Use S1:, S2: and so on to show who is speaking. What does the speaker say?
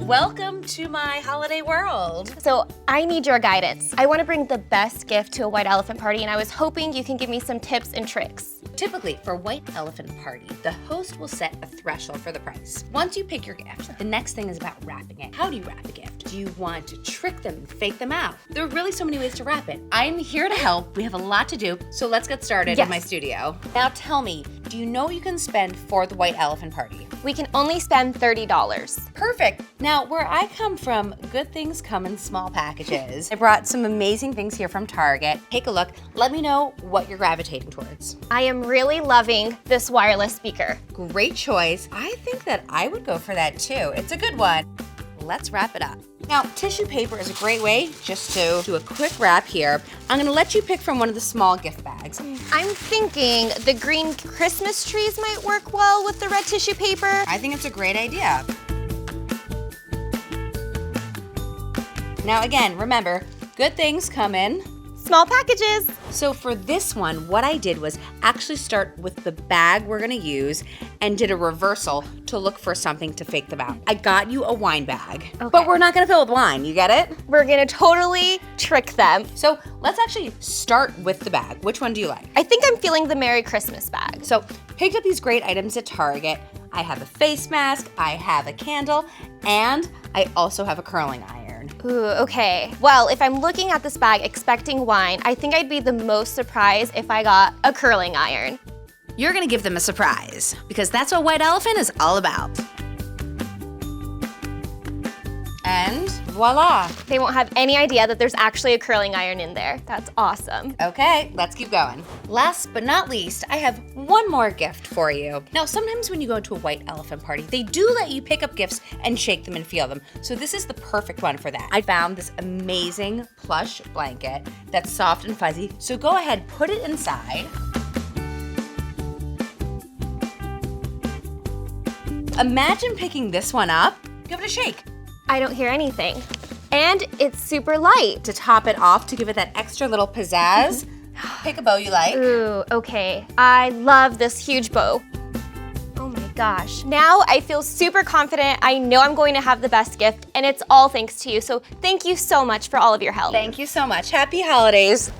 S1: Welcome to my holiday world.
S2: So I need your guidance. I want to bring the best gift to a white elephant party, and I was hoping you can give me some tips and tricks.
S1: Typically, for white elephant party, the host will set a threshold for the price. Once you pick your gift, the next thing is about wrapping it. How do you wrap a gift? Do you want to trick them and fake them out? There are really so many ways to wrap it. I'm here to help. We have a lot to do, so let's get started in my studio. Now tell me, do you know what you can spend for the white elephant party?
S2: We can only spend $30.
S1: Perfect. Now, where I come from, good things come in small packages. I brought some amazing things here from Target. Take a look. Let me know what you're gravitating towards.
S2: I am really loving this wireless speaker.
S1: Great choice. I think that I would go for that too. It's a good one. Let's wrap it up. Now, tissue paper is a great way just to do a quick wrap here. I'm gonna let you pick from one of the small gift bags.
S2: I'm thinking the green Christmas trees might work well with the red tissue paper.
S1: I think it's a great idea. Now again, remember, good things come in
S2: small packages.
S1: So for this one, what I did was actually start with the bag we're gonna use and did a reversal to look for something to fake them out. I got you a wine bag, but we're not gonna fill it with wine, you get it?
S2: We're gonna totally trick them.
S1: So let's actually start with the bag. Which one do you like?
S2: I think I'm feeling the Merry Christmas bag.
S1: So picked up these great items at Target. I have a face mask, I have a candle, and I also have a curling iron.
S2: Ooh, okay. Well, if I'm looking at this bag expecting wine, I think I'd be the most surprised if I got a curling iron.
S1: You're gonna give them a surprise, because that's what White Elephant is all about. And voila.
S2: They won't have any idea that there's actually a curling iron in there. That's awesome.
S1: Okay, let's keep going. Last but not least, I have one more gift for you. Now, sometimes when you go to a white elephant party, they do let you pick up gifts and shake them and feel them. So this is the perfect one for that. I found this amazing plush blanket that's soft and fuzzy. So go ahead, put it inside. Imagine picking this one up. Give it a shake.
S2: I don't hear anything. And it's super light.
S1: To top it off, to give it that extra little pizzazz, pick a bow you like.
S2: Ooh, okay. I love this huge bow. Oh my gosh. Now I feel super confident. I know I'm going to have the best gift, and it's all thanks to you. So thank you so much for all of your help.
S1: Thank you so much. Happy holidays.